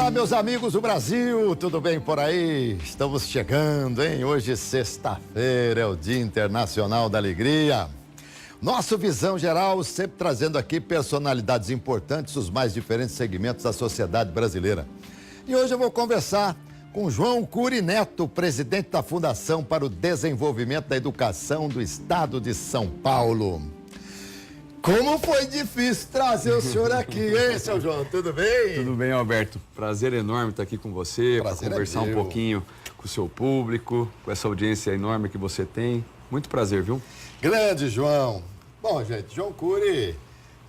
Olá, meus amigos do Brasil, tudo bem por aí? Estamos chegando, hein? Hoje, sexta-feira, é o Dia Internacional da Alegria. Nosso Visão Geral sempre trazendo aqui personalidades importantes dos mais diferentes segmentos da sociedade brasileira. E hoje eu vou conversar com João Cury Neto, presidente da Fundação para o Desenvolvimento da Educação do Estado de São Paulo. Como foi difícil trazer o senhor aqui, hein, seu João? Tudo bem? Tudo bem, Alberto. Prazer enorme estar aqui com você, para conversar um pouquinho com o seu público, com essa audiência enorme que você tem. Muito prazer, viu? Grande, João. Bom, gente, João Cury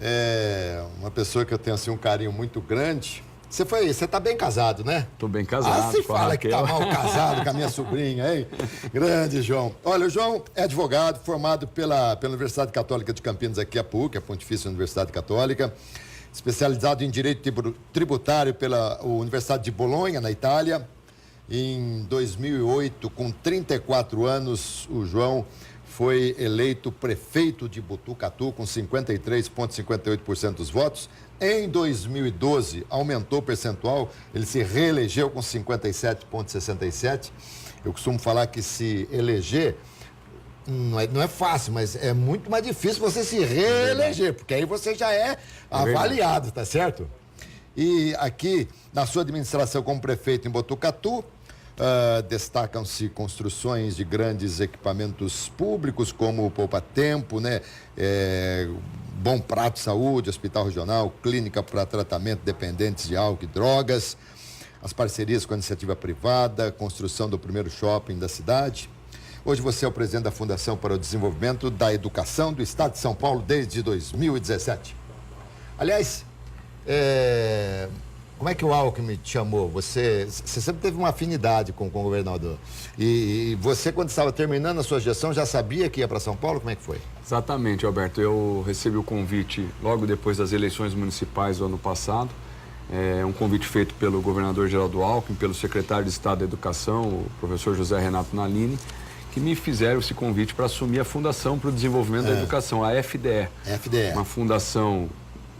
é uma pessoa que eu tenho assim, um carinho muito grande. Você tá bem casado, né? Tô bem casado. Ah, se fala que tá mal casado com a minha sobrinha, hein? Grande, João. Olha, o João é advogado, formado pela Universidade Católica de Campinas, aqui a PUC, a Pontifícia Universidade Católica, especializado em Direito Tributário pela Universidade de Bolonha, na Itália. Em 2008, com 34 anos, o João foi eleito prefeito de Botucatu com 53,58% dos votos. Em 2012, aumentou o percentual, ele se reelegeu com 57,67%. Eu costumo falar que se eleger não é fácil, mas é muito mais difícil você se reeleger, porque aí você já é avaliado, tá certo? E aqui, na sua administração como prefeito em Botucatu, destacam-se construções de grandes equipamentos públicos, como o Poupa Tempo, né? Bom Prato Saúde, Hospital Regional, Clínica para Tratamento de Dependentes de Álcool e Drogas, as parcerias com a iniciativa privada, construção do primeiro shopping da cidade. Hoje você é o presidente da Fundação para o Desenvolvimento da Educação do Estado de São Paulo desde 2017. Aliás, como é que o Alckmin te chamou? Você sempre teve uma afinidade com o governador. E você, quando estava terminando a sua gestão, já sabia que ia para São Paulo? Como é que foi? Exatamente, Alberto. Eu recebi o convite logo depois das eleições municipais do ano passado. Um convite feito pelo governador Geraldo Alckmin, pelo secretário de Estado da Educação, o professor José Renato Nalini, que me fizeram esse convite para assumir a Fundação para o Desenvolvimento da Educação, a FDE. FDE. Uma fundação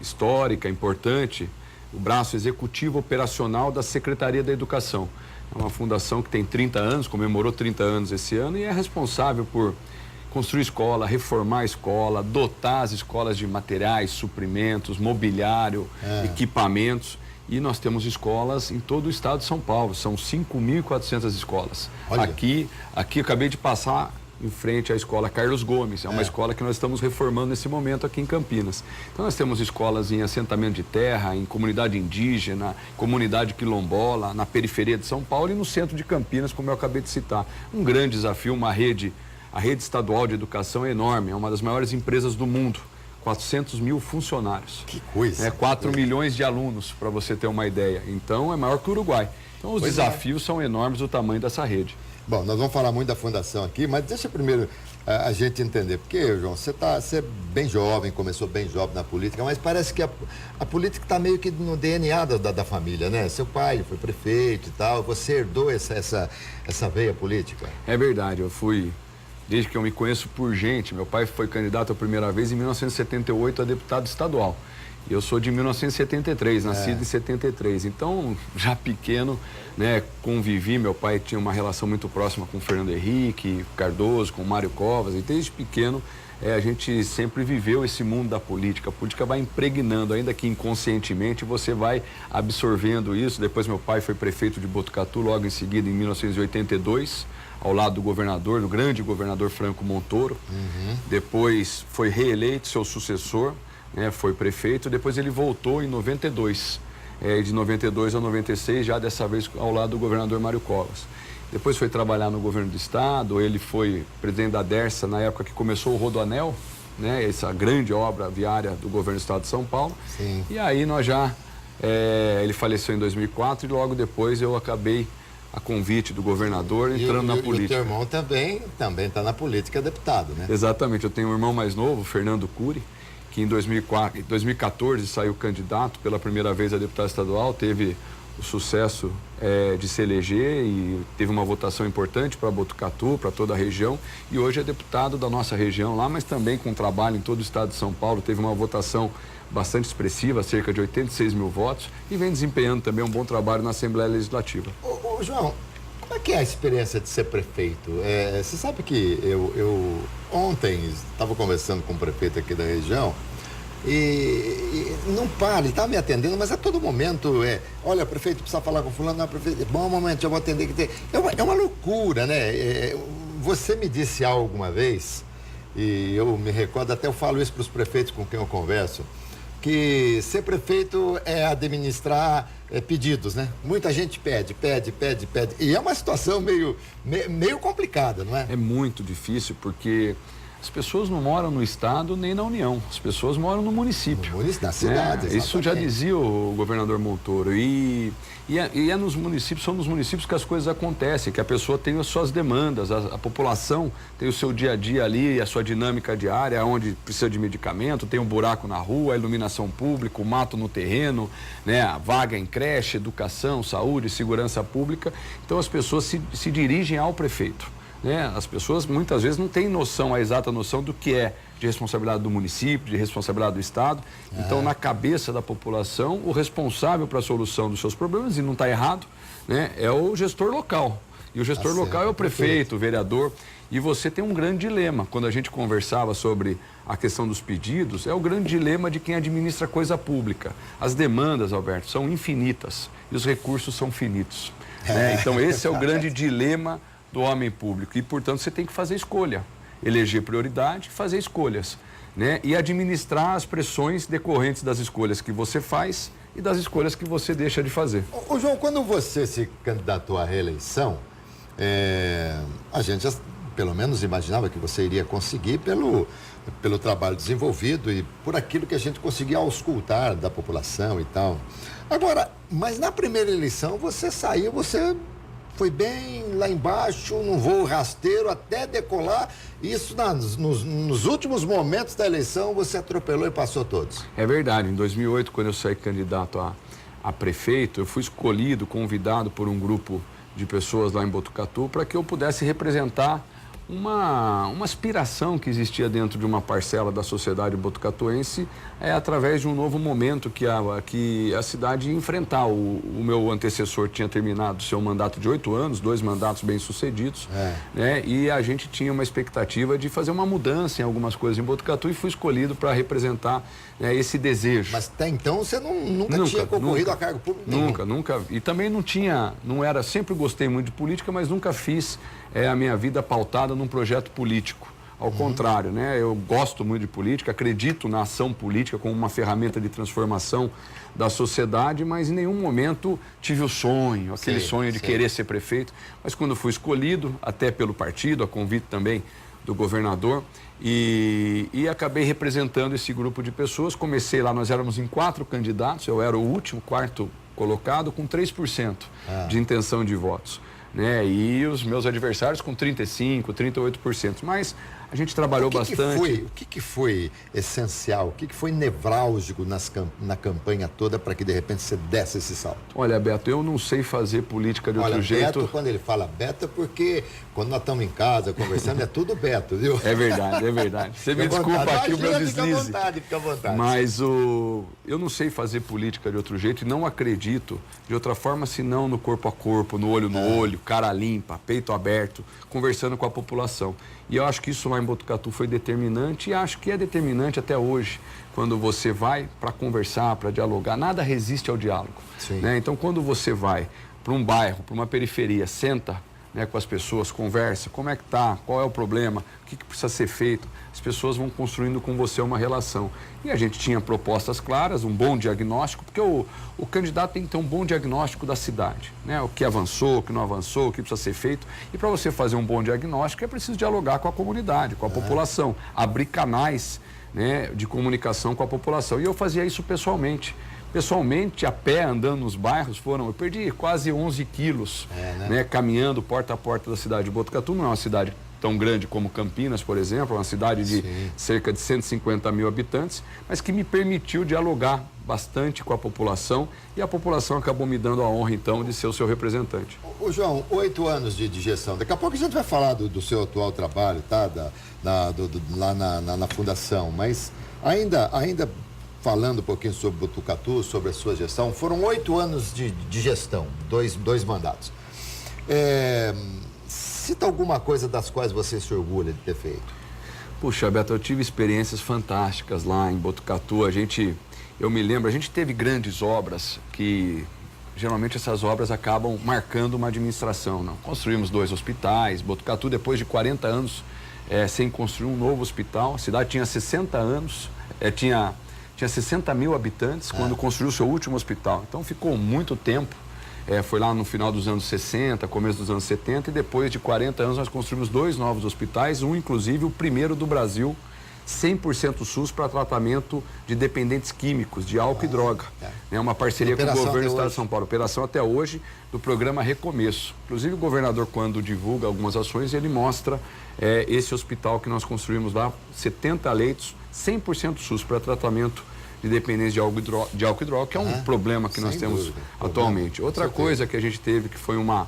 histórica, importante, o braço executivo operacional da Secretaria da Educação. É uma fundação que tem 30 anos, comemorou 30 anos esse ano e é responsável por construir escola, reformar a escola, dotar as escolas de materiais, suprimentos, mobiliário, equipamentos. E nós temos escolas em todo o estado de São Paulo, são 5.400 escolas. Aqui eu acabei de passar em frente à escola Carlos Gomes, é uma escola que nós estamos reformando nesse momento aqui em Campinas. Então nós temos escolas em assentamento de terra, em comunidade indígena, comunidade quilombola, na periferia de São Paulo e no centro de Campinas, como eu acabei de citar. Um grande desafio, a rede estadual de educação é enorme, é uma das maiores empresas do mundo, 400 mil funcionários. Que coisa! 4 milhões de alunos, para você ter uma ideia. Então é maior que o Uruguai. Então os desafios são enormes do tamanho dessa rede. Bom, nós vamos falar muito da fundação aqui, mas deixa primeiro a gente entender, porque, João, você é bem jovem, começou bem jovem na política, mas parece que a política está meio que no DNA da família, né? Seu pai foi prefeito e tal, você herdou essa veia política? É verdade, desde que eu me conheço por gente, meu pai foi candidato a primeira vez em 1978 a deputado estadual. Eu sou de 1973, nascido em 73. Então, já pequeno, né, convivi. Meu pai tinha uma relação muito próxima com o Fernando Henrique Cardoso, com o Mário Covas. E desde pequeno, a gente sempre viveu esse mundo da política. A política vai impregnando, ainda que inconscientemente, você vai absorvendo isso. Depois, meu pai foi prefeito de Botucatu, logo em seguida, em 1982. Ao lado do governador, do grande governador Franco Montoro. Depois foi reeleito, seu sucessor, foi prefeito. Depois ele voltou em 92, de 92 a 96, já dessa vez ao lado do governador Mário Covas. Depois foi trabalhar no governo do estado, ele foi presidente da Dersa na época que começou o Rodoanel, essa grande obra viária do governo do estado de São Paulo. Sim. E aí ele faleceu em 2004 e logo depois eu acabei, a convite do governador, entrando na política. E o teu irmão também está na política, é deputado, né? Exatamente, eu tenho um irmão mais novo, Fernando Cury, que em 2014 saiu candidato pela primeira vez a deputado estadual, teve o sucesso de se eleger e teve uma votação importante para Botucatu, para toda a região, e hoje é deputado da nossa região lá, mas também com trabalho em todo o estado de São Paulo, teve uma votação bastante expressiva, cerca de 86 mil votos, e vem desempenhando também um bom trabalho na Assembleia Legislativa. Ô, João, como é que é a experiência de ser prefeito? Você sabe que eu ontem estava conversando com o prefeito aqui da região, e não para, ele está me atendendo, mas a todo momento olha, prefeito, precisa falar com fulano, não, prefeito, bom momento, já vou atender. É uma loucura, né? Você me disse algo alguma vez, e eu me recordo, até eu falo isso para os prefeitos com quem eu converso, que ser prefeito é administrar pedidos, né? Muita gente pede. E é uma situação meio complicada, não é? É muito difícil, porque as pessoas não moram no estado nem na União, as pessoas moram no município. Na cidade, isso já dizia o governador Montoro. E nos municípios, são nos municípios que as coisas acontecem, que a pessoa tem as suas demandas, a população tem o seu dia a dia ali, a sua dinâmica diária, onde precisa de medicamento, tem um buraco na rua, a iluminação pública, o mato no terreno, né, a vaga em creche, educação, saúde, segurança pública. Então as pessoas se dirigem ao prefeito. Né? As pessoas muitas vezes não têm noção, a exata noção do que é de responsabilidade do município, de responsabilidade do Estado. Então, na cabeça da população, o responsável para a solução dos seus problemas, e não está errado, né, é o gestor local. E o gestor local é o prefeito, o vereador. E você tem um grande dilema. Quando a gente conversava sobre a questão dos pedidos, é o grande dilema de quem administra coisa pública. As demandas, Alberto, são infinitas e os recursos são finitos. Né? Então, esse é o grande dilema do homem público e, portanto, você tem que fazer escolha, eleger prioridade, fazer escolhas, né? E administrar as pressões decorrentes das escolhas que você faz e das escolhas que você deixa de fazer. Ô, João, quando você se candidatou à reeleição, a gente já, pelo menos, imaginava que você iria conseguir pelo trabalho desenvolvido e por aquilo que a gente conseguia auscultar da população e tal. Agora, mas na primeira eleição você foi bem lá embaixo, num voo rasteiro até decolar. Isso nos últimos momentos da eleição você atropelou e passou todos. É verdade. Em 2008, quando eu saí candidato a prefeito, eu fui escolhido, convidado por um grupo de pessoas lá em Botucatu para que eu pudesse representar uma aspiração que existia dentro de uma parcela da sociedade botucatuense através de um novo momento que a cidade ia enfrentar. O meu antecessor tinha terminado seu mandato de 8 anos, 2 mandatos bem-sucedidos, né? E a gente tinha uma expectativa de fazer uma mudança em algumas coisas em Botucatu e fui escolhido para representar esse desejo. Mas até então você nunca tinha concorrido a cargo público nenhum. Nunca. E também sempre gostei muito de política, mas nunca fiz a minha vida pautada num projeto político. Ao contrário, né? Eu gosto muito de política, acredito na ação política como uma ferramenta de transformação da sociedade, mas em nenhum momento tive o sonho, aquele sonho de querer ser prefeito. Mas quando fui escolhido, até pelo partido, a convite também do governador, e acabei representando esse grupo de pessoas. Comecei lá, nós éramos em 4 candidatos, eu era o último, 4º colocado, com 3% de intenção de votos. Né? E os meus adversários com 35%, 38%. Mas a gente trabalhou bastante. O que foi essencial, o que foi nevrálgico na campanha toda para que de repente você desse esse salto? Olha, Beto, eu não sei fazer política de outro jeito. Beto, quando ele fala Beto, é porque quando nós estamos em casa conversando é tudo Beto, viu? É verdade. Você me desculpa aqui o meu deslize. Fica à vontade. Mas eu não sei fazer política de outro jeito e não acredito de outra forma senão no corpo a corpo, no olho no olho, cara limpa, peito aberto, conversando com a população. E eu acho que isso lá em Botucatu foi determinante e acho que é determinante até hoje, quando você vai para conversar, para dialogar. Nada resiste ao diálogo. Né? Então, quando você vai para um bairro, para uma periferia, senta, né, com as pessoas, conversa, como é que tá, qual é o problema, o que precisa ser feito, as pessoas vão construindo com você uma relação. E a gente tinha propostas claras, um bom diagnóstico, porque o candidato tem que ter um bom diagnóstico da cidade, né? O que avançou, o que não avançou, o que precisa ser feito. E para você fazer um bom diagnóstico é preciso dialogar com a comunidade, com a população, abrir canais, né, de comunicação com a população. E eu fazia isso pessoalmente. Pessoalmente, a pé, andando nos bairros, eu perdi quase 11 quilos, né, caminhando porta a porta da cidade de Botucatu. Não é uma cidade tão grande como Campinas, por exemplo, uma cidade de cerca de 150 mil habitantes, mas que me permitiu dialogar bastante com a população e a população acabou me dando a honra, então, de ser o seu representante. Ô, João, 8 anos de gestão. Daqui a pouco a gente vai falar do seu atual trabalho, tá? Lá na fundação. Mas ainda falando um pouquinho sobre Botucatu, sobre a sua gestão, foram 8 anos de gestão, dois mandatos. Cita alguma coisa das quais você se orgulha de ter feito. Puxa, Beto, eu tive experiências fantásticas lá em Botucatu. Eu me lembro, a gente teve grandes obras que geralmente essas obras acabam marcando uma administração. Não? Construímos 2 hospitais. Botucatu, depois de 40 anos sem construir um novo hospital, a cidade tinha 60 anos, tinha 60 mil habitantes quando construiu seu último hospital. Então ficou muito tempo. Foi lá no final dos anos 60, começo dos anos 70, e depois de 40 anos nós construímos 2 novos hospitais, um inclusive o primeiro do Brasil, 100% SUS para tratamento de dependentes químicos, de álcool e droga. É uma parceria com o governo do Estado de São Paulo. Operação até hoje do programa Recomeço. Inclusive o governador, quando divulga algumas ações, ele mostra esse hospital que nós construímos lá, 70 leitos, 100% SUS para tratamento de dependência de álcool e droga, que é um problema que nós temos atualmente. Outra coisa que a gente teve, que foi uma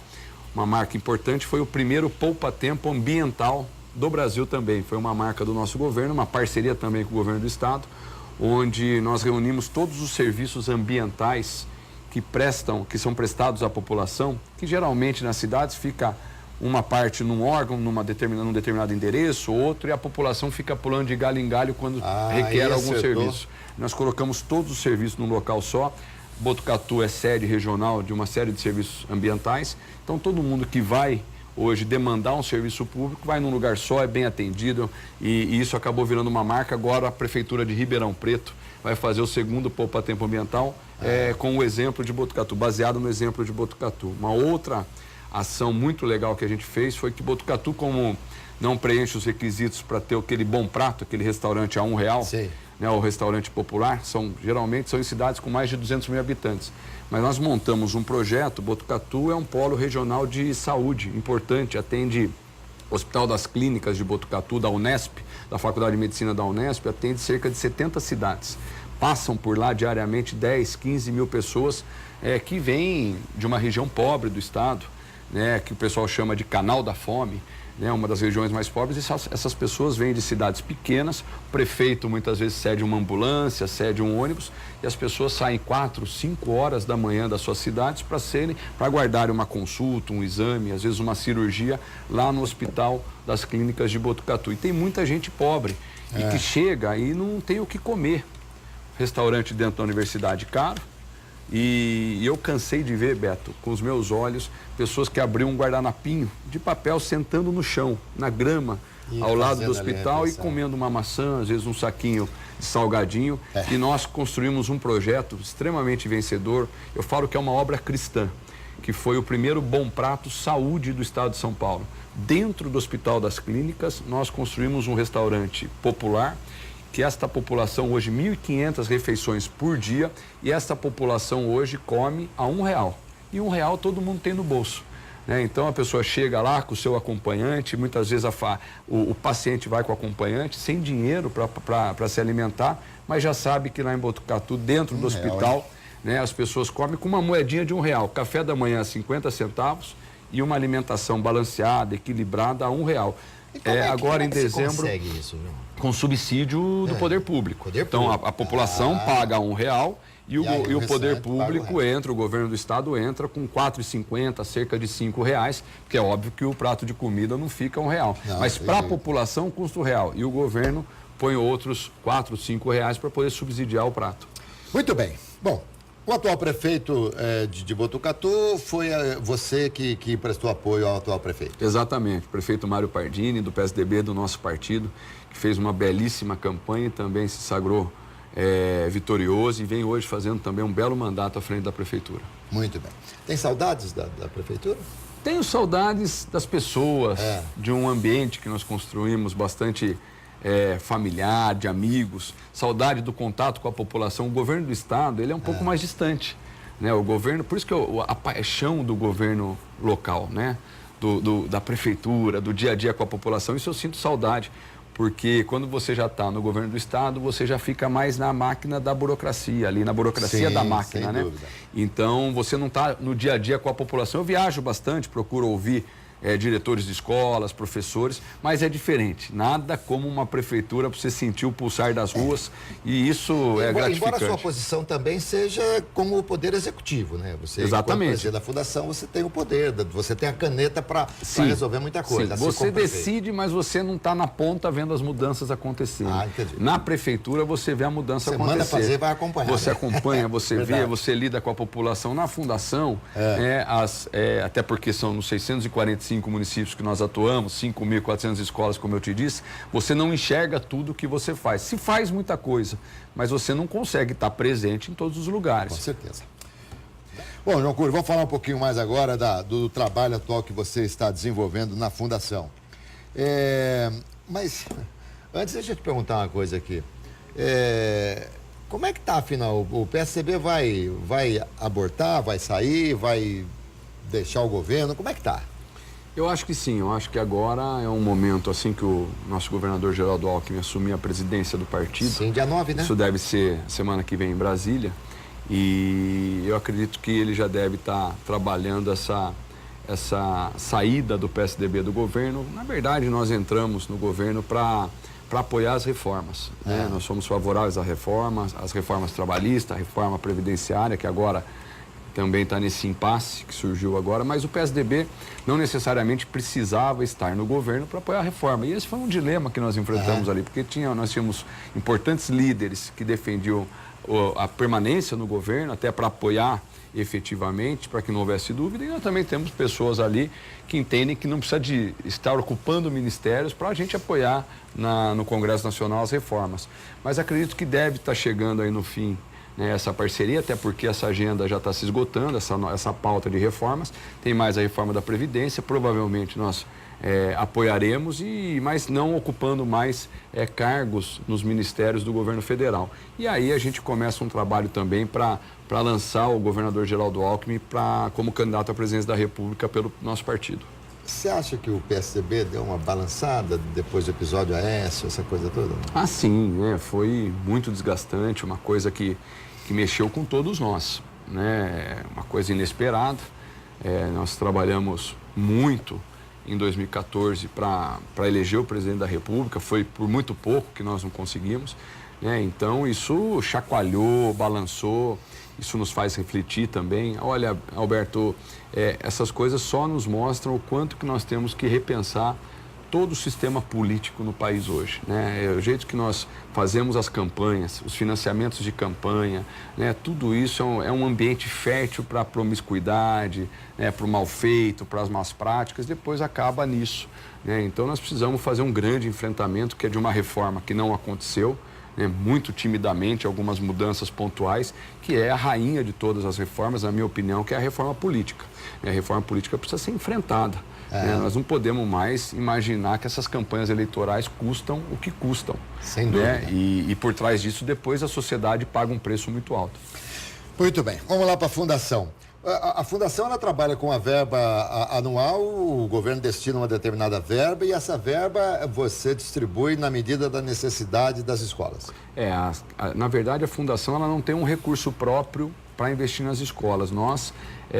marca importante, foi o primeiro poupa-tempo ambiental do Brasil também. Foi uma marca do nosso governo, uma parceria também com o governo do estado, onde nós reunimos todos os serviços ambientais que são prestados à população, que geralmente nas cidades fica uma parte num órgão, num determinado endereço, outro, e a população fica pulando de galho em galho quando requer algum serviço. Nós colocamos todos os serviços num local só. Botucatu é sede regional de uma série de serviços ambientais, então todo mundo que vai hoje demandar um serviço público vai num lugar só, é bem atendido, e isso acabou virando uma marca. Agora a Prefeitura de Ribeirão Preto vai fazer o segundo poupa-tempo ambiental com o exemplo de Botucatu, baseado no exemplo de Botucatu. Uma outra ação muito legal que a gente fez foi que Botucatu, como não preenche os requisitos para ter aquele bom prato, aquele restaurante a R$1, né, o restaurante popular, geralmente são em cidades com mais de 200 mil habitantes. Mas nós montamos um projeto. Botucatu é um polo regional de saúde importante, atende o Hospital das Clínicas de Botucatu, da Unesp, da Faculdade de Medicina da Unesp, atende cerca de 70 cidades. Passam por lá diariamente 10, 15 mil pessoas que vêm de uma região pobre do estado, né, que o pessoal chama de Canal da Fome, né, uma das regiões mais pobres. E essas pessoas vêm de cidades pequenas. O prefeito muitas vezes cede uma ambulância, cede um ônibus, e as pessoas saem 4, 5 horas da manhã das suas cidades para aguardarem uma consulta, um exame, às vezes uma cirurgia lá no Hospital das Clínicas de Botucatu. E tem muita gente pobre e que chega e não tem o que comer. Restaurante dentro da universidade caro. E eu cansei de ver, Beto, com os meus olhos, pessoas que abriam um guardanapinho de papel sentando no chão, na grama, ao lado do hospital, e comendo uma maçã, às vezes um saquinho de salgadinho. E nós construímos um projeto extremamente vencedor. Eu falo que é uma obra cristã, que foi o primeiro Bom Prato Saúde do estado de São Paulo. Dentro do Hospital das Clínicas, nós construímos um restaurante popular, que esta população hoje, 1.500 refeições por dia, e esta população hoje come a R$1. E R$1 todo mundo tem no bolso, né? Então a pessoa chega lá com o seu acompanhante, muitas vezes o paciente vai com o acompanhante, sem dinheiro para se alimentar, mas já sabe que lá em Botucatu, dentro do hospital, né, as pessoas comem com uma moedinha de R$1. Café da manhã, 50 centavos, e uma alimentação balanceada, equilibrada, a R$1. Agora em dezembro, consegue isso, João? Com subsídio do poder público. Então a população paga R$1 e o poder público entra, o governo do estado entra com R$4,50, cerca de R$5, porque é óbvio que o prato de comida não fica R$1. Mas para a população custa R$1 e o governo põe outros R$4, R$5 para poder subsidiar o prato. Muito bem. Bom, o atual prefeito de Botucatu foi você que prestou apoio ao atual prefeito. Exatamente, o prefeito Mário Pardini, do PSDB, do nosso partido, que fez uma belíssima campanha e também se sagrou vitorioso e vem hoje fazendo também um belo mandato à frente da prefeitura. Muito bem. Tem saudades da prefeitura? Tenho saudades das pessoas, de um ambiente que nós construímos bastante familiar, de amigos, saudade do contato com a população. O governo do estado, ele é um pouco mais distante, né? O governo, por isso que a paixão do governo local, né? Da prefeitura, do dia a dia com a população, isso eu sinto saudade. porque quando você já está no governo do estado, você já fica mais na máquina da burocracia, ali na burocracia da máquina, né? Dúvida. Então, você não está no dia a dia com a população. Eu viajo bastante, procuro ouvir diretores de escolas, professores, mas é diferente. Nada como uma prefeitura para você sentir o pulsar das ruas e isso é gratificante. Embora a sua posição também seja como o poder executivo, né? Você, exatamente. Como presidente da fundação, você tem o poder, você tem a caneta para resolver muita coisa. Sim. Você decide, mas você não está na ponta vendo as mudanças acontecerem. Entendi. Na prefeitura você vê a mudança acontecer. Você manda fazer, vai acompanhar. Você acompanha, você vê, você lida com a população. Na fundação, até porque são nos 645 municípios que nós atuamos, 5.400 escolas, como eu te disse, você não enxerga tudo que você faz. Se faz muita coisa, mas você não consegue estar presente em todos os lugares. Com certeza. Bom, João Cury, vamos falar um pouquinho mais agora do trabalho atual que você está desenvolvendo na Fundação. Mas, antes, deixa eu te perguntar uma coisa aqui. Como é que está, afinal? O PSDB vai abortar, vai sair, vai deixar o governo? Como é que está? Eu acho que sim, eu acho que agora é um momento assim que o nosso governador Geraldo Alckmin assumir a presidência do partido. Sim, dia 9, né? Isso deve ser semana que vem em Brasília e eu acredito que ele já deve estar trabalhando essa saída do PSDB do governo. Na verdade, nós entramos no governo para apoiar as reformas, né? Nós somos favoráveis às reformas trabalhistas, a reforma previdenciária, que agora também está nesse impasse que surgiu agora, mas o PSDB não necessariamente precisava estar no governo para apoiar a reforma. E esse foi um dilema que nós enfrentamos ali, porque nós tínhamos importantes líderes que defendiam a permanência no governo, até para apoiar efetivamente, para que não houvesse dúvida, e nós também temos pessoas ali que entendem que não precisa de estar ocupando ministérios para a gente apoiar no Congresso Nacional as reformas. Mas acredito que deve estar chegando aí no fim, né, essa parceria, até porque essa agenda já está se esgotando, essa pauta de reformas. Tem mais a reforma da Previdência, provavelmente nós apoiaremos, mas não ocupando mais cargos nos ministérios do governo federal. E aí a gente começa um trabalho também para lançar o governador Geraldo Alckmin como candidato à presidência da República pelo nosso partido. Você acha que o PSDB deu uma balançada depois do episódio Aécio, essa coisa toda? Ah, sim, né? Foi muito desgastante, uma coisa que mexeu com todos nós, né? Uma coisa inesperada. Nós trabalhamos muito em 2014 para eleger o presidente da República, foi por muito pouco que nós não conseguimos, né? Então isso chacoalhou, balançou, isso nos faz refletir também. Olha, Alberto, essas coisas só nos mostram o quanto que nós temos que repensar todo o sistema político no país hoje, né? O jeito que nós fazemos as campanhas, os financiamentos de campanha, né? Tudo isso é um ambiente fértil para a promiscuidade, né? Para o mal feito, para as más práticas, depois acaba nisso, né? Então nós precisamos fazer um grande enfrentamento, que é de uma reforma que não aconteceu, né, muito timidamente, algumas mudanças pontuais, que é a rainha de todas as reformas, na minha opinião, que é a reforma política. A reforma política precisa ser enfrentada. Né? Nós não podemos mais imaginar que essas campanhas eleitorais custam o que custam. Sem dúvida. Né? E por trás disso, depois a sociedade paga um preço muito alto. Muito bem, vamos lá para a Fundação. A Fundação, ela trabalha com a verba anual, o governo destina uma determinada verba e essa verba você distribui na medida da necessidade das escolas. Na verdade, a Fundação ela não tem um recurso próprio para investir nas escolas. Nós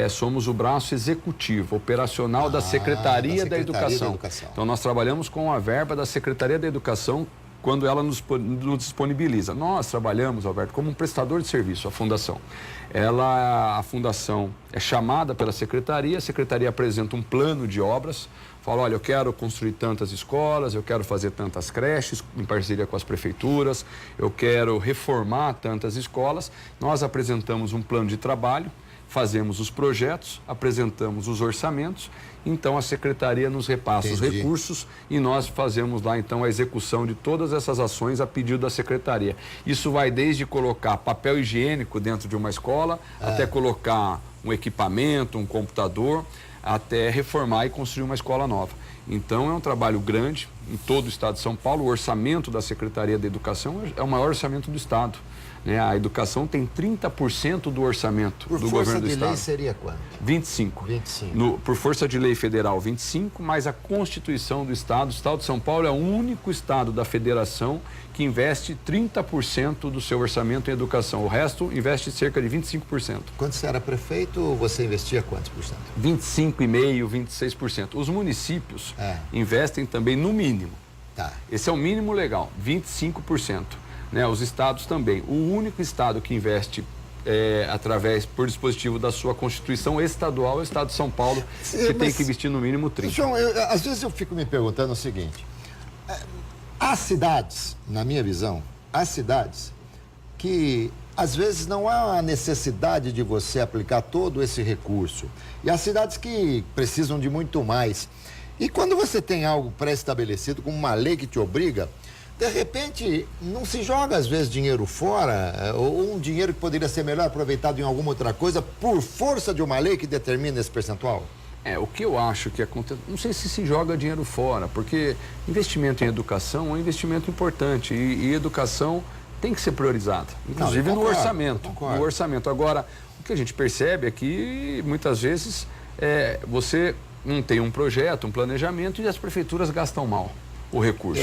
somos o braço executivo, operacional da Secretaria da Educação. Então, nós trabalhamos com a verba da Secretaria da Educação quando ela nos disponibiliza. Nós trabalhamos, Alberto, como um prestador de serviço, a Fundação. A Fundação é chamada pela Secretaria, a Secretaria apresenta um plano de obras, fala, olha, eu quero construir tantas escolas, eu quero fazer tantas creches em parceria com as prefeituras, eu quero reformar tantas escolas. Nós apresentamos um plano de trabalho, fazemos os projetos, apresentamos os orçamentos, então a Secretaria nos repassa os recursos e nós fazemos lá então a execução de todas essas ações a pedido da Secretaria. Isso vai desde colocar papel higiênico dentro de uma escola, até colocar um equipamento, um computador, até reformar e construir uma escola nova. Então, é um trabalho grande em todo o estado de São Paulo. O orçamento da Secretaria da Educação é o maior orçamento do estado. Né? A educação tem 30% do orçamento do governo do estado. Por força de lei seria quanto? 25. 25. Por força de lei federal, 25, mas a Constituição do estado, o estado de São Paulo é o único estado da federação que investe 30% do seu orçamento em educação. O resto investe cerca de 25%. Quando você era prefeito, você investia quantos por cento? 25,5%, 26%. Os municípios investem também no mínimo. Tá. Esse é o mínimo legal, 25%. Né? Os estados também. O único estado que investe por dispositivo da sua Constituição estadual é o estado de São Paulo, que tem que investir no mínimo 30%. João, às vezes eu fico me perguntando o seguinte, há cidades, na minha visão, há cidades que às vezes não há a necessidade de você aplicar todo esse recurso. E há cidades que precisam de muito mais. E quando você tem algo pré-estabelecido, como uma lei que te obriga, de repente, não se joga, às vezes, dinheiro fora, ou um dinheiro que poderia ser melhor aproveitado em alguma outra coisa, por força de uma lei que determina esse percentual? O que eu acho que acontece, não sei se joga dinheiro fora, porque investimento em educação é um investimento importante e educação tem que ser priorizada, inclusive no orçamento. No orçamento. Agora, o que a gente percebe é que, muitas vezes, você não tem um projeto, um planejamento e as prefeituras gastam mal o recurso.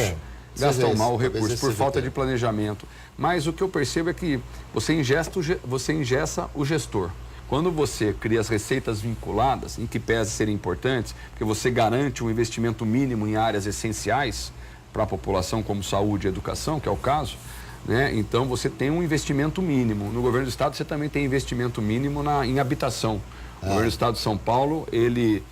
Gastam mal o recurso por falta de planejamento. Mas o que eu percebo é que você engessa o gestor. Quando você cria as receitas vinculadas, em que pese serem importantes, porque você garante um investimento mínimo em áreas essenciais para a população, como saúde e educação, que é o caso, né? Então você tem um investimento mínimo. No governo do estado você também tem investimento mínimo em habitação. O governo do estado de São Paulo, ele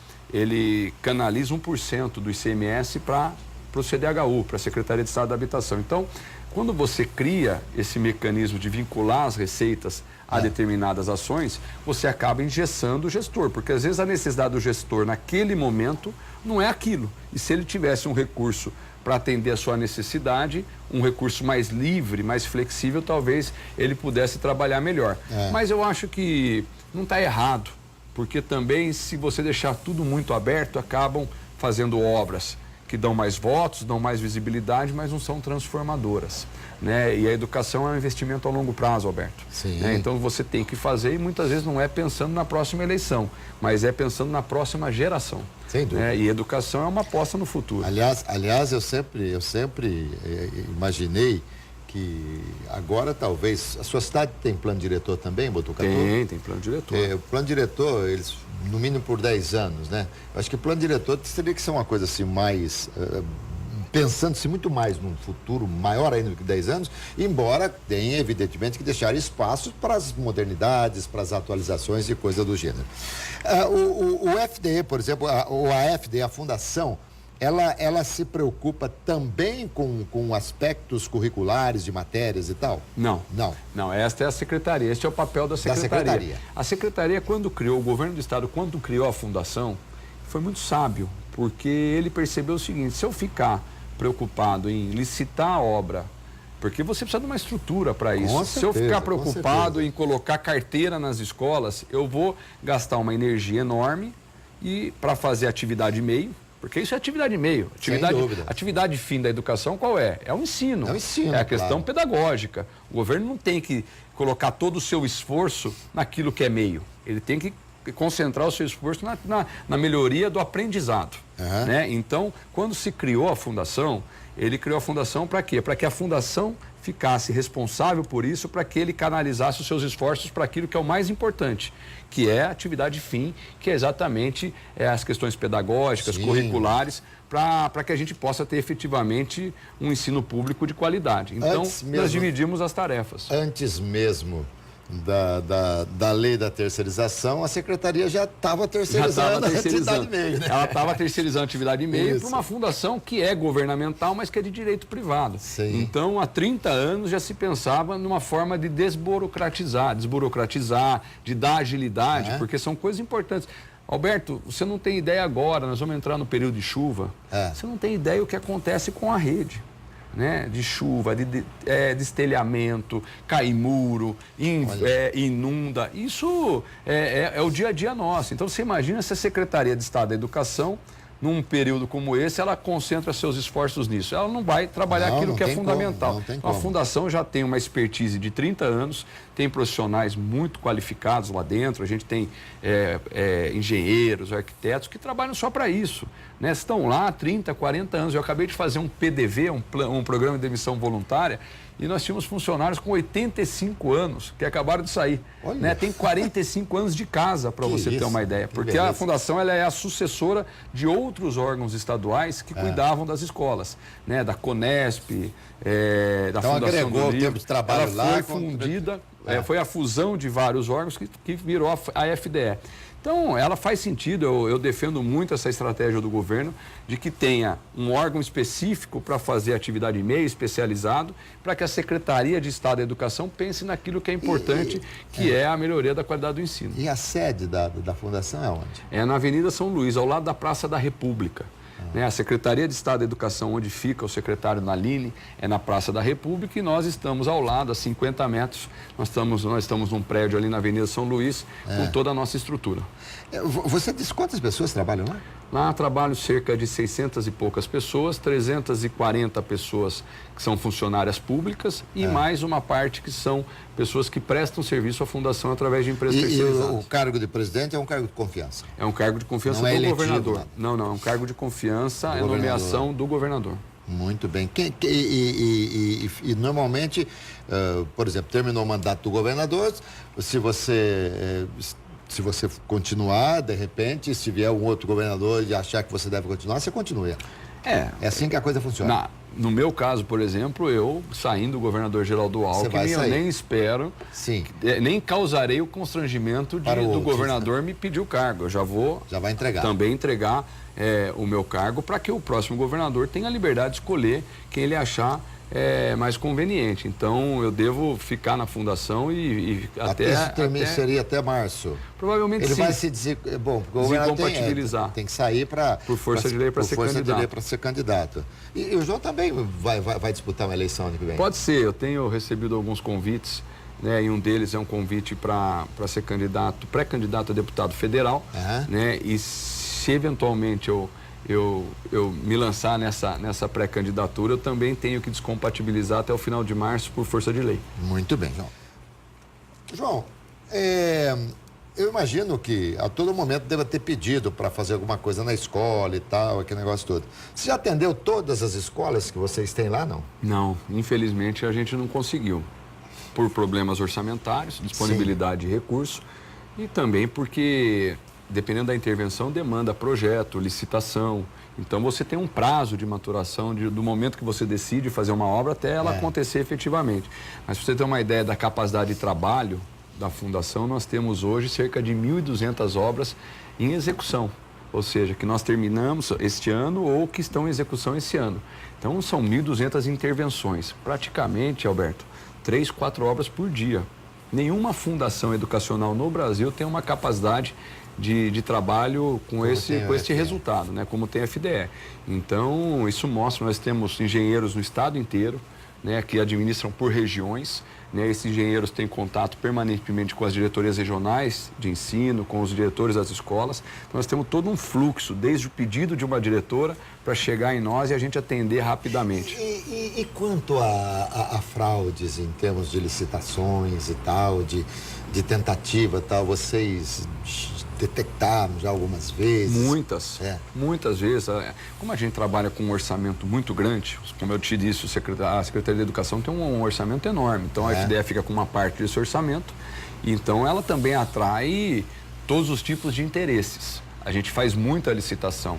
canaliza 1% do ICMS para o CDHU, para a Secretaria de Estado da Habitação. Então, quando você cria esse mecanismo de vincular as receitas a determinadas ações, você acaba engessando o gestor, porque às vezes a necessidade do gestor naquele momento não é aquilo. E se ele tivesse um recurso para atender a sua necessidade, um recurso mais livre, mais flexível, talvez ele pudesse trabalhar melhor. Mas eu acho que não está errado, porque também, se você deixar tudo muito aberto, acabam fazendo obras que dão mais votos, dão mais visibilidade, mas não são transformadoras, né? E a educação é um investimento a longo prazo, Alberto. Sim. Né? Então você tem que fazer, e muitas vezes não é pensando na próxima eleição, mas é pensando na próxima geração. Sem dúvida. Né? E educação é uma aposta no futuro. Aliás, eu sempre imaginei que agora talvez... A sua cidade tem plano diretor também, Botucatu? Tem plano diretor. O plano diretor, eles, no mínimo por 10 anos, né? Eu acho que o plano diretor teria que ser uma coisa assim mais... pensando-se muito mais num futuro maior ainda do que 10 anos, embora tenha, evidentemente, que deixar espaço para as modernidades, para as atualizações e coisa do gênero. O FDE, por exemplo, a FDE, a Fundação, ela se preocupa também com aspectos curriculares de matérias e tal? Não. Esta é a secretaria, este é o papel da secretaria. A secretaria, o governo do estado, quando criou a fundação, foi muito sábio, porque ele percebeu o seguinte: se eu ficar preocupado em licitar a obra, porque você precisa de uma estrutura para isso. Se eu ficar preocupado em colocar carteira nas escolas, eu vou gastar uma energia enorme e para fazer atividade meio. Porque isso é atividade meio. Atividade fim da educação qual é? É o ensino. É a questão pedagógica. O governo não tem que colocar todo o seu esforço naquilo que é meio. Ele tem que concentrar o seu esforço na melhoria do aprendizado. Né? Então, quando se criou a fundação, ele criou a fundação para quê? Para que a fundação ficasse responsável por isso, para que ele canalizasse os seus esforços para aquilo que é o mais importante, que é a atividade fim, que é exatamente as questões pedagógicas, curriculares, para que a gente possa ter efetivamente um ensino público de qualidade. Então, nós dividimos as tarefas. Antes mesmo da lei da terceirização, a secretaria já estava terceirizando a atividade meio, né? Ela estava terceirizando a atividade meio para uma fundação que é governamental, mas que é de direito privado. Sim. Então, há 30 anos já se pensava numa forma de desburocratizar, de dar agilidade, porque são coisas importantes. Alberto, você não tem ideia agora, nós vamos entrar no período de chuva, você não tem ideia o que acontece com a rede. Né, de chuva, de estelhamento, cai muro, inunda. Isso é o dia a dia nosso. Então, você imagina se a Secretaria de Estado da Educação num período como esse, ela concentra seus esforços nisso. Ela não vai trabalhar aquilo que é fundamental. A fundação já tem uma expertise de 30 anos, tem profissionais muito qualificados lá dentro, a gente tem engenheiros, arquitetos que trabalham só para isso, né? Estão lá há 30, 40 anos. Eu acabei de fazer um PDV, um programa de demissão voluntária, e nós tínhamos funcionários com 85 anos que acabaram de sair. Né? Tem 45 anos de casa, para você ter uma ideia. Porque a fundação ela é a sucessora de outros órgãos estaduais que cuidavam das escolas, né? Da Conesp, da então, Fundação agregou do o tempo de trabalho ela lá. Foi fundida, foi a fusão de vários órgãos que virou a FDE. Então, ela faz sentido, eu defendo muito essa estratégia do governo de que tenha um órgão específico para fazer atividade meio especializado, para que a Secretaria de Estado da Educação pense naquilo que é importante, que é a melhoria da qualidade do ensino. E a sede da fundação é onde? É na Avenida São Luís, ao lado da Praça da República. Né? A Secretaria de Estado da Educação, onde fica o secretário Naline, é na Praça da República, e nós estamos ao lado, a 50 metros. Nós estamos num prédio ali na Avenida São Luís, com toda a nossa estrutura. Você disse quantas pessoas trabalham lá? Lá trabalham cerca de 600 e poucas pessoas, 340 pessoas que são funcionárias públicas e mais uma parte que são pessoas que prestam serviço à fundação através de empresas terceirizadas. E o cargo de presidente é um cargo de confiança? É um cargo de confiança do governador. Não, é um cargo de confiança, é nomeação do governador. Muito bem. E normalmente, por exemplo, terminou o mandato do governador, se você continuar, de repente, se vier um outro governador e achar que você deve continuar, você continua. É assim que a coisa funciona. No meu caso, por exemplo, eu saindo do governador Geraldo Alckmin, eu nem espero, nem causarei o constrangimento do governador me pedir o cargo. Eu já vai entregar. Também entregar o meu cargo para que o próximo governador tenha a liberdade de escolher quem ele achar mais conveniente. Então, eu devo ficar na fundação e seria até março. Provavelmente ele sim. Vai se desincompatibilizar. Tem que sair por força de lei para ser candidato. E o João também vai disputar uma eleição ano que vem? Pode ser. Eu tenho recebido alguns convites, né? E um deles é um convite para ser pré-candidato a deputado federal, né? E se eventualmente eu me lançar nessa pré-candidatura, eu também tenho que descompatibilizar até o final de março por força de lei. Muito bem, João. João, eu imagino que a todo momento deva ter pedido para fazer alguma coisa na escola e tal, aquele negócio todo. Você já atendeu todas as escolas que vocês têm lá, não? Não, infelizmente a gente não conseguiu. Por problemas orçamentários, disponibilidade de recurso e também porque, dependendo da intervenção, demanda projeto, licitação. Então, você tem um prazo de maturação do momento que você decide fazer uma obra até ela acontecer efetivamente. Mas, para você ter uma ideia da capacidade de trabalho da Fundação, nós temos hoje cerca de 1.200 obras em execução. Ou seja, que nós terminamos este ano ou que estão em execução esse ano. Então, são 1.200 intervenções. Praticamente, Alberto, 3, 4 obras por dia. Nenhuma fundação educacional no Brasil tem uma capacidade de trabalho com este resultado, né? Como tem a FDE. Então, isso mostra, nós temos engenheiros no estado inteiro, né? Que administram por regiões, né? Esses engenheiros têm contato permanentemente com as diretorias regionais de ensino, com os diretores das escolas. Então, nós temos todo um fluxo, desde o pedido de uma diretora para chegar em nós e a gente atender rapidamente. E quanto a fraudes em termos de licitações e tal, de tentativa e tal, vocês detectaram já algumas vezes? Muitas vezes. Como a gente trabalha com um orçamento muito grande, como eu te disse, a Secretaria de Educação tem um orçamento enorme. Então, a FDE fica com uma parte desse orçamento. Então, ela também atrai todos os tipos de interesses. A gente faz muita licitação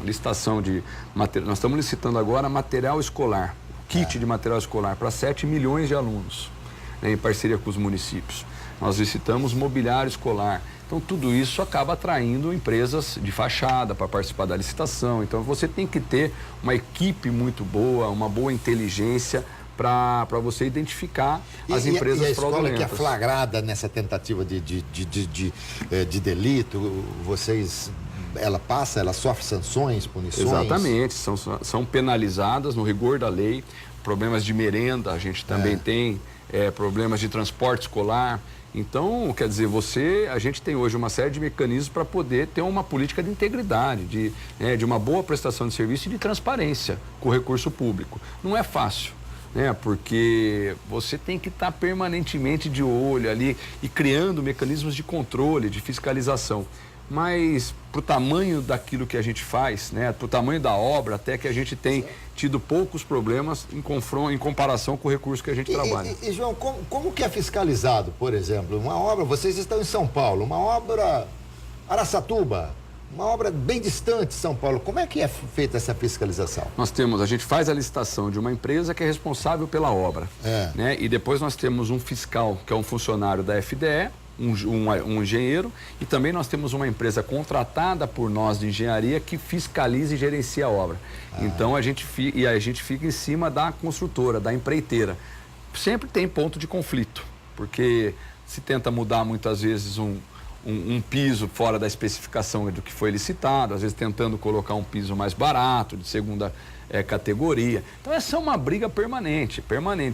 de material. Nós estamos licitando agora material escolar, kit de material escolar para 7 milhões de alunos, né, em parceria com os municípios. Nós licitamos mobiliário escolar. Então, tudo isso acaba atraindo empresas de fachada para participar da licitação. Então, você tem que ter uma equipe muito boa, uma boa inteligência para você identificar as empresas fraudulentas. E a escola que é flagrada nessa tentativa de delito, ela sofre sanções, punições? Exatamente, são penalizadas no rigor da lei. O problemas de merenda, a gente também tem, problemas de transporte escolar. Então, quer dizer, a gente tem hoje uma série de mecanismos para poder ter uma política de integridade, de uma boa prestação de serviço e de transparência com o recurso público. Não é fácil, né? Porque você tem que estar permanentemente de olho ali e criando mecanismos de controle, de fiscalização. Mas para o tamanho daquilo que a gente faz, né, para o tamanho da obra, até que a gente tem tido poucos problemas em comparação com o recurso que a gente trabalha. E João, como que é fiscalizado, por exemplo, uma obra, vocês estão em São Paulo, uma obra Araçatuba, uma obra bem distante de São Paulo, como é que é feita essa fiscalização? A gente faz a licitação de uma empresa que é responsável pela obra, né, e depois nós temos um fiscal, que é um funcionário da FDE, um engenheiro, e também nós temos uma empresa contratada por nós de engenharia que fiscaliza e gerencia a obra. Então a gente fica em cima da construtora, da empreiteira. Sempre tem ponto de conflito, porque se tenta mudar muitas vezes um piso fora da especificação do que foi licitado, às vezes tentando colocar um piso mais barato, de segunda categoria. Então essa é uma briga permanente.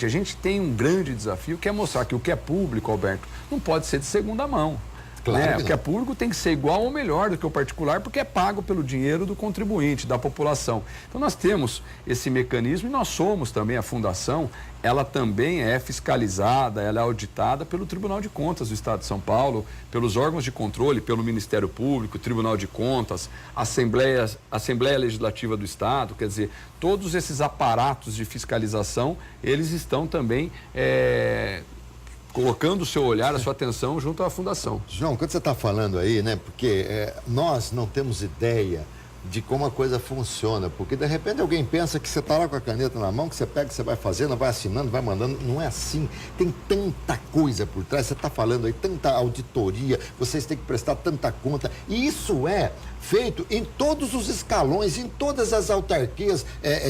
A gente tem um grande desafio que é mostrar que o que é público, Alberto, não pode ser de segunda mão. Claro, o que é público tem que ser igual ou melhor do que o particular, porque é pago pelo dinheiro do contribuinte, da população. Então nós temos esse mecanismo e nós somos também, a fundação, ela também é fiscalizada, ela é auditada pelo Tribunal de Contas do Estado de São Paulo, pelos órgãos de controle, pelo Ministério Público, Tribunal de Contas, Assembleia Legislativa do Estado, quer dizer, todos esses aparatos de fiscalização, eles estão também colocando o seu olhar, a sua atenção junto à fundação. João, quando você está falando aí, né, porque nós não temos ideia de como a coisa funciona, porque de repente alguém pensa que você está lá com a caneta na mão, que você pega, que você vai fazendo, vai assinando, vai mandando, não é assim, tem tanta coisa por trás, você está falando aí, tanta auditoria, vocês têm que prestar tanta conta, e isso é feito em todos os escalões, em todas as autarquias,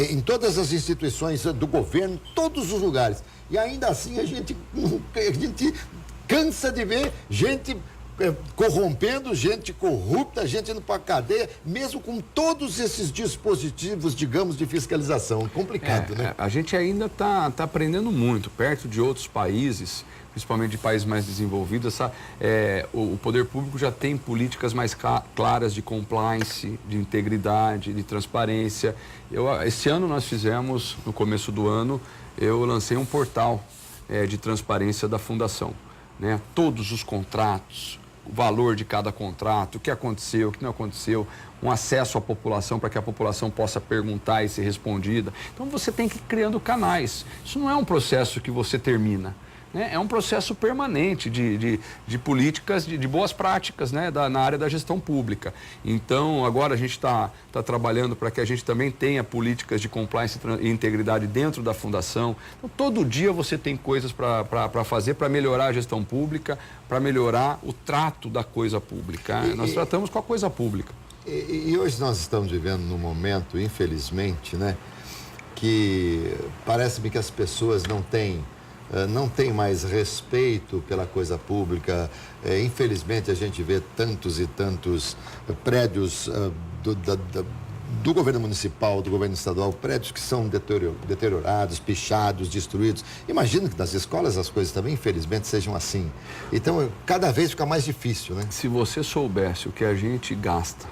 em todas as instituições do governo, em todos os lugares, e ainda assim a gente cansa de ver gente corrompendo, gente corrupta, gente indo para a cadeia, mesmo com todos esses dispositivos, digamos, de fiscalização. Complicado, né? A gente ainda está aprendendo muito, perto de outros países, principalmente de países mais desenvolvidos. O poder público já tem políticas mais claras de compliance, de integridade, de transparência. Esse ano nós fizemos, no começo do ano, eu lancei um portal de transparência da Fundação, né? Todos os contratos, o valor de cada contrato, o que aconteceu, o que não aconteceu, um acesso à população para que a população possa perguntar e ser respondida. Então você tem que ir criando canais. Isso não é um processo que você termina, né? É um processo permanente de políticas, de boas práticas, né? Na área da gestão pública. Então agora a gente está trabalhando para que a gente também tenha políticas de compliance e integridade dentro da fundação. Então, todo dia você tem coisas para fazer, para melhorar a gestão pública, para melhorar o trato da coisa pública. Nós tratamos com a coisa pública. E hoje nós estamos vivendo num momento, infelizmente, né, que parece-me que as pessoas não têm mais respeito pela coisa pública. Infelizmente, a gente vê tantos e tantos prédios do governo municipal, do governo estadual, prédios que são deteriorados, pichados, destruídos. Imagino que nas escolas as coisas também, infelizmente, sejam assim. Então, cada vez fica mais difícil, né? Se você soubesse o que a gente gasta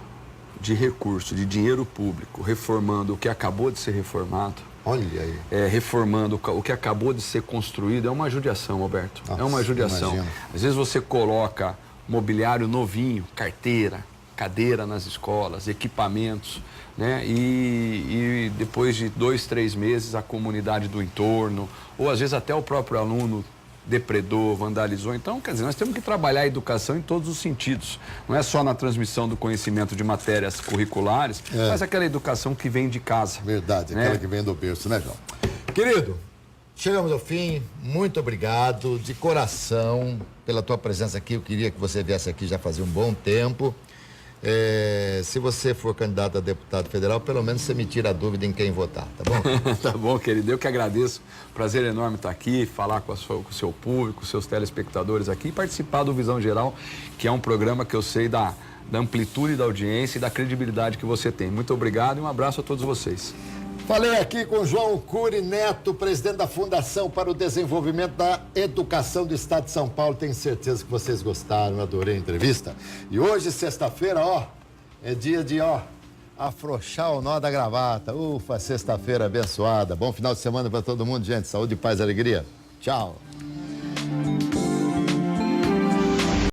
de recurso, de dinheiro público, reformando o que acabou de ser reformado, olha aí. Reformando o que acabou de ser construído, é uma judiação, Alberto. Nossa, é uma judiação. imagino. Às vezes você coloca mobiliário novinho, carteira, cadeira nas escolas, equipamentos, né? E depois de 2, 3 meses a comunidade do entorno, ou às vezes até o próprio aluno depredou, vandalizou. Então, quer dizer, nós temos que trabalhar a educação em todos os sentidos. Não é só na transmissão do conhecimento de matérias curriculares, mas aquela educação que vem de casa. Verdade, né? Aquela que vem do berço, né, João? Querido, chegamos ao fim. Muito obrigado de coração pela tua presença aqui. Eu queria que você viesse aqui já fazia um bom tempo. Se você for candidato a deputado federal, pelo menos você me tira a dúvida em quem votar, tá bom? Tá bom, querido. Eu que agradeço. Prazer enorme estar aqui, falar com o seu público, com os seus telespectadores aqui e participar do Visão Geral, que é um programa que eu sei da amplitude da audiência e da credibilidade que você tem. Muito obrigado e um abraço a todos vocês. Falei aqui com João Cury Neto, presidente da Fundação para o Desenvolvimento da Educação do Estado de São Paulo. Tenho certeza que vocês gostaram, adorei a entrevista. E hoje, sexta-feira, é dia de, afrouxar o nó da gravata. Ufa, sexta-feira abençoada. Bom final de semana para todo mundo, gente. Saúde, paz e alegria. Tchau.